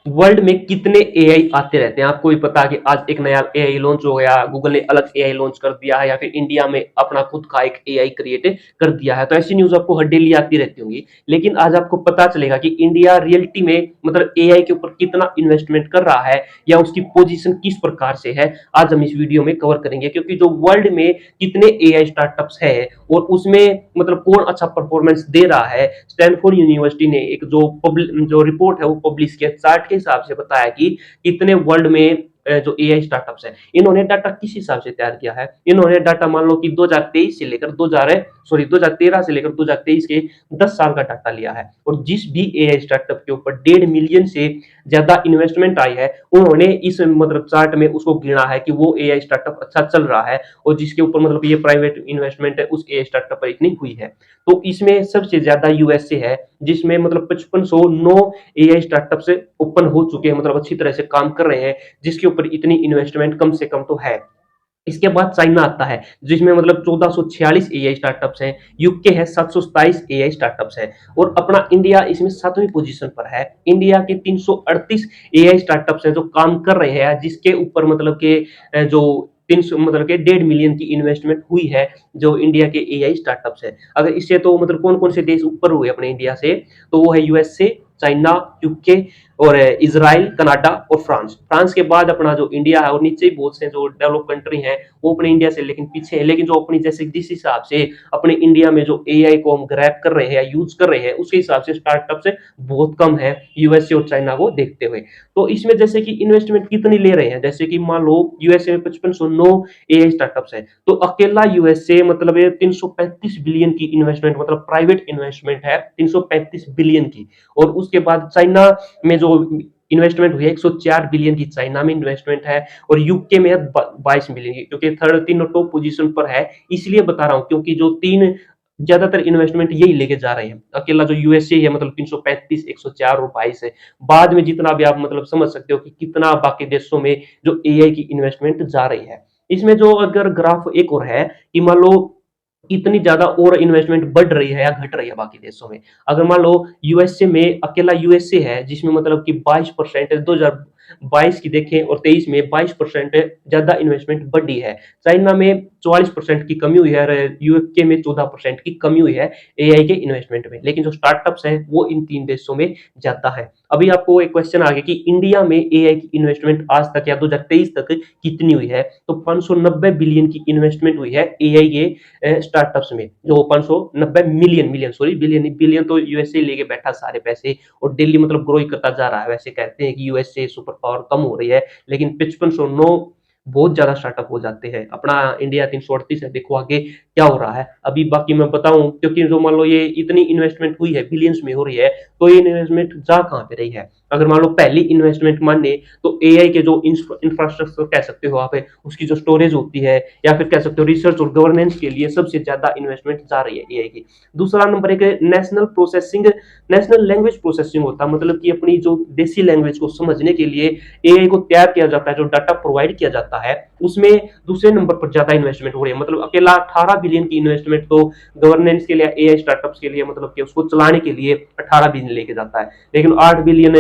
World में कितने AI आते रहते हैं। आपको भी पता है कि आज एक नया एआई लॉन्च हो गया, गूगल ने अलग एआई लॉन्च कर दिया है, या फिर इंडिया में अपना खुद का एक एआई क्रिएट कर दिया है। तो ऐसी न्यूज आपको हर डेली आती रहती होंगी। लेकिन आज आपको पता चलेगा कि इंडिया रियलिटी में मतलब एआई के ऊपर कितना इन्वेस्टमेंट कर रहा है, या उसकी पोजीशन किस प्रकार से है, आज हम इस वीडियो में कवर करेंगे। क्योंकि जो वर्ल्ड में कितने एआई स्टार्टअप्स है और उसमें मतलब कौन अच्छा परफॉर्मेंस दे रहा है, स्टैनफोर्ड यूनिवर्सिटी ने एक जो रिपोर्ट है वो पब्लिश किया, चार्ट के हिसाब से बताया कि कितने वर्ल्ड में जो एआई स्टार्टअप्स है। इन्होंने डाटा किस हिसाब से तैयार किया है, इन्होंने डाटा मान लो कि 2023 से लेकर 2013 से लेकर 2023 के 10 साल का डाटा लिया है। और जिस भी एआई स्टार्टअप के ऊपर 1.5 मिलियन से ज्यादा इन्वेस्टमेंट आई है, उन्होंने इस मतलब चार्ट में उसको गिना है कि वो एआई स्टार्टअप अच्छा चल रहा है, और जिसके ऊपर मतलब ये प्राइवेट इन्वेस्टमेंट है उस एआई स्टार्टअप पर इतनी हुई है। तो इसमें सबसे ज्यादा यूएसए है, जिसमें मतलब 5509 एआई स्टार्टअप से ओपन हो चुके हैं, मतलब अच्छी तरह से काम कर रहे हैं, जिसके ऊपर इतनी इन्वेस्टमेंट कम से कम तो है। इसके बाद चाइना आता है, जिसमें मतलब 1446 एआई स्टार्टअप्स हैं। यूके है 727 एआई स्टार्टअप्स है। और अपना इंडिया इसमें 7वीं पोजीशन पर है। इंडिया के 338 एआई स्टार्टअप्स हैं जो काम कर रहे हैं, जिसके ऊपर मतलब के जो 300 मतलब के 1.5 मिलियन की इन्वेस्टमेंट हुई है, जो इंडिया के एआई स्टार्टअप्स है। अगर इससे तो मतलब कौन कौन से देश ऊपर हुए अपने इंडिया से, तो वो है यूएसए, चाइना, यूके और इजराइल, कनाडा और फ्रांस। फ्रांस के बाद अपना जो इंडिया है, और नीचे ही बहुत से जो डेवलप कंट्री हैं वो अपने इंडिया से लेकिन पीछे है। लेकिन जो अपनी जैसे जिस हिसाब से अपने इंडिया में जो एआई को हम ग्रैब कर रहे हैं या यूज कर रहे हैं, उसके हिसाब से स्टार्टअप से बहुत कम है यूएसए और चाइना को देखते हुए। तो इसमें जैसे कि इन्वेस्टमेंट कितनी ले रहे हैं, जैसे कि मान लो यूएसए में 5509 एआई स्टार्टअप्स है, तो अकेला यूएसए मतलब ये 335 बिलियन की इन्वेस्टमेंट, मतलब प्राइवेट इन्वेस्टमेंट है 335 बिलियन की। और उसके बाद चाइना में जो इन्वेस्टमेंट हुई है 104 बिलियन की चाइना में इन्वेस्टमेंट है। और यूके में है 22 बिलियन की, क्योंकि थर्ड तीनों टॉप पोजीशन पर है। इसलिए बता रहा हूं क्योंकि जो तीन ज्यादातर इन्वेस्टमेंट यही लेके जा रहे हैं। अकेला जो यूएसए है मतलब 335, 104 और 22 है। बाद में जितना भी आप मतलब समझ सकते हो कि कितना बाकी देशों में जो एआई की इन्वेस्टमेंट जा रही है। इसमें जो अगर ग्राफ एक और है कि मान लो इतनी ज्यादा और इन्वेस्टमेंट बढ़ रही है या घट रही है बाकी देशों में। अगर मान लो यूएसए में अकेला यूएसए है जिसमें मतलब कि 22% 2022 की देखें और 23 में 22% ज्यादा इन्वेस्टमेंट बढ़ी है। चाइना में 44% की कमी हुई है और यूके में 14% की कमी हुई है एआई के इन्वेस्टमेंट में। लेकिन जो स्टार्टअप्स है वो इन तीन देशों में ज्यादा है। अभी आपको एक क्वेश्चन आ गया कि इंडिया में एआई की इन्वेस्टमेंट आज तक या 2023 तक कितनी हुई है, तो 590 बिलियन की इन्वेस्टमेंट हुई है एआई के स्टार्टअप्स में। जो 590 million million sorry billion billion तो यूएसए लेके बैठा सारे पैसे, और दिल्ली मतलब ग्रो ही करता जा रहा है। वैसे कहते हैं कि यूएसए सुपर पावर कम हो रही है, लेकिन 5509 बहुत ज्यादा स्टार्टअप हो जाते हैं। अपना इंडिया 338 है, देखो आगे क्या हो रहा है। अभी बाकी मैं बताऊं, क्योंकि जो मान लो ये इतनी इन्वेस्टमेंट हुई है, बिलियंस में हो रही है, तो ये इन्वेस्टमेंट जा कहां पे रही है। अगर मान लो पहली इन्वेस्टमेंट माने तो एआई के जो इंफ्रास्ट्रक्चर कह सकते हो आप, उसकी जो स्टोरेज होती है, या फिर कह सकते हो रिसर्च और गवर्नेंस के लिए सबसे ज्यादा इन्वेस्टमेंट जा रही है एआई की। दूसरा नंबर एक national processing, national language processing होता है, मतलब कि अपनी जो देसी लैंग्वेज को समझने के लिए एआई को तैयार किया जाता है, जो डाटा प्रोवाइड किया जाता है उसमें दूसरे नंबर पर ज्यादा इन्वेस्टमेंट हो रही है। मतलब अकेला 18 बिलियन की इन्वेस्टमेंट तो गवर्नेंस के लिए, एआई स्टार्टअप्स के लिए, मतलब कि उसको चलाने के लिए 18 बिलियन लेके जाता है। लेकिन 8 बिलियन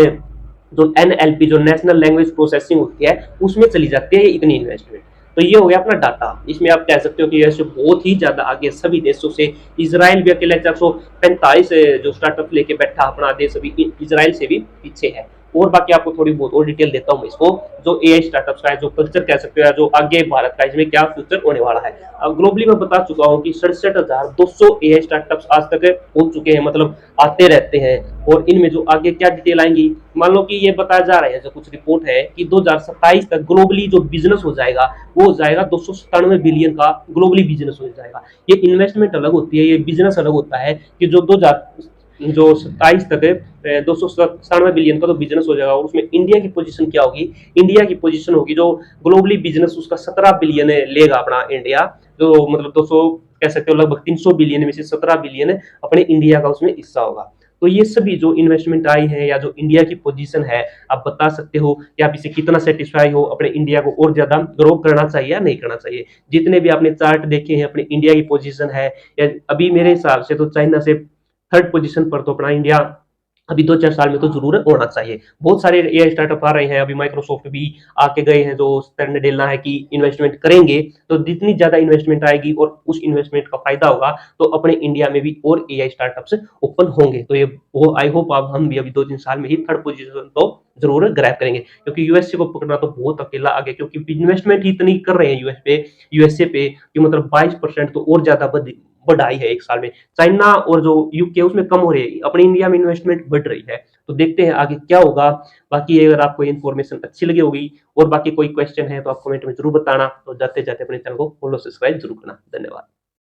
जो एनएलपी जो नेशनल लैंग्वेज प्रोसेसिंग होती है उसमें चली जाती है इतनी इन्वेस्टमेंट। तो ये हो गया अपना डाटा। इसमें आप कह सकते हो कि ऐसे बहुत ही ज्यादा आगे सभी देशों से। इसराइल भी अकेले 445 जो स्टार्टअप लेके बैठा अपना देश अभी इसराइल से भी पीछे है। और बाकी आपको थोड़ी बहुत और डिटेल देता हूँ इसको, जो एआई स्टार्टअप्स का है, जो कल्चर कह सकते हो, जो आगे भारत का इसमें क्या फ्यूचर होने वाला है। अब ग्लोबली मैं बता चुका हूँ कि 67,200 एआई स्टार्टअप्स आज तक हो चुके हैं, मतलब आते रहते हैं। और इनमें जो आगे क्या डिटेल आएंगी, मान लो कि ये बताया जा रहा है, जो कुछ रिपोर्ट है कि 2027 तक ग्लोबली जो बिजनेस हो जाएगा वो हो जाएगा 297 बिलियन का ग्लोबली बिजनेस हो जाएगा। ये इन्वेस्टमेंट अलग होती है, ये बिजनेस अलग होता है कि जो 2027 तक 297 बिलियन का तो बिजनेस हो जाएगा। और उसमें इंडिया की पोजीशन क्या होगी, इंडिया की पोजीशन होगी जो ग्लोबली बिजनेस उसका 17 बिलियन लेगा अपना इंडिया, जो मतलब 200 कह सकते हो लगभग 300 बिलियन में से 17 बिलियन अपने इंडिया का उसमें हिस्सा होगा। तो ये सभी जो इन्वेस्टमेंट आई है या जो इंडिया की पोजीशन है, आप बता सकते हो कि आप इसे कितना सेटिस्फाई हो, अपने इंडिया को और ज्यादा ग्रो करना चाहिए या नहीं करना चाहिए। जितने भी आपने चार्ट देखे हैं अपने इंडिया की पोजीशन है, या अभी मेरे हिसाब से तो चाइना से थर्ड पोजीशन पर तो अपना इंडिया अभी 2-4 साल में तो ज़रूर होना चाहिए। बहुत सारे एआई स्टार्टअप आ रहे हैं, अभी माइक्रोसॉफ्ट भी आके गए हैं, जो निर्णय लेना है कि इन्वेस्टमेंट करेंगे, तो जितनी ज़्यादा इन्वेस्टमेंट आएगी और उस इन्वेस्टमेंट का फ़ायदा होगा, तो अपने इंडिया में भी और एआई स्टार्टअप्स ओपन होंगे। तो ये वो आई होप अब हम भी अभी 2-3 साल में ही थर्ड पोज़ीशन तो ज़रूर ग्रैब करेंगे, क्योंकि यूएसए को पकड़ना तो बहुत अकेला आगे, क्योंकि इन्वेस्टमेंट ही इतनी कर रहे हैं यूएसए पे कि मतलब 22% तो और ज़्यादा बढ़ाई है एक साल में। चाइना और जो यूके उसमें कम हो रही है, अपनी इंडिया में इन्वेस्टमेंट बढ़ रही है। तो देखते हैं आगे क्या होगा। बाकी अगर आपको ये इन्फॉर्मेशन अच्छी लगी होगी और बाकी कोई क्वेश्चन है तो आप कमेंट में जरूर बताना। तो जाते जाते अपने चैनल को फॉलो सब्सक्राइब जरूर करना। धन्यवाद।